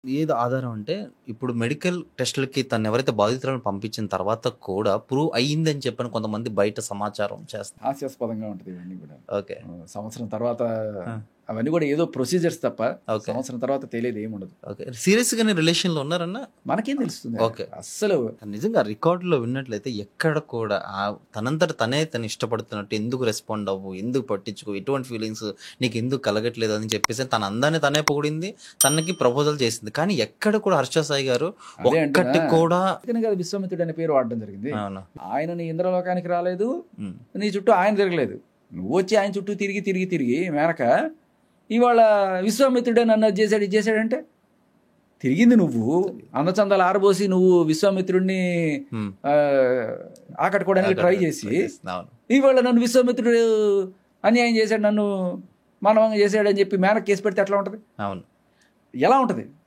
ఏది ఆధారం అంటే, ఇప్పుడు మెడికల్ టెస్ట్‌లకి తనెవరైతే బాధితురాలిని పంపించిన తర్వాత కూడా ప్రూవ్ అయ్యిందని చెప్పని కొంతమంది బయట సమాచారం చేస్తారు. హాస్యాస్పదంగా ఉంటది ఇవన్నీ కూడా. ఓకే. సంవత్సరం తర్వాత ఆ! అవన్నీ కూడా ఏదో ప్రొసీజర్స్ తప్ప ఓకే. సంవత్సరం తర్వాత తెలియదు ఏముండదు. ఓకే. సీరియస్‌గానే రిలేషన్‌లో ఉన్నారన్నా? మనకేం తెలుస్తుంది ఓకే. అస్సలు. నిజంగా రికార్డులో విన్నట్లయితే ఎక్కడ కూడా తనంతట తనే తను ఇష్టపడుతున్నట్టు ఎందుకు రెస్పాండ్ అవ్వు, ఎందుకు పట్టించుకో, ఎటువంటి ఫీలింగ్స్ నీకెందుకు కలగట్లేదు అని చెప్పేసి తన అందాన్ని తనే పొగిడింది. తనకి ప్రపోజల్ చేసింది. కానీ ఎక్కడ కూడా హర్ష సాయి గారు అదే అంటున్నా. ఒక్కటి కూడా అందుకనే కదా విశ్వామిత్రుడు అనే పేరు వాడడం జరిగింది. అవును. ఆయన నీ ఇంద్రలోకానికి రాలేదు, హ్మ్. నీ చుట్టూ ఆయన తిరగలేదు. నువ్వు వచ్చి ఆయన చుట్టూ తిరిగి మేనక ఇవాళ విశ్వామిత్రుడే నన్ను అది చేశాడు ఇది చేశాడంటే తిరిగింది నువ్వు. అందచందాలు ఆరబోసి నువ్వు విశ్వామిత్రుడిని హ్మ్. ఆకట్టుకోవడానికి ట్రై చేసి అవును. ఇవాళ నన్ను విశ్వామిత్రుడు అన్యాయం చేశాడు, నన్ను మానవంగా చేశాడు అని చెప్పి మేనక్ కేసు పెడితే ఎట్లా ఉంటుంది? అవును. ఎలా ఉంటుంది?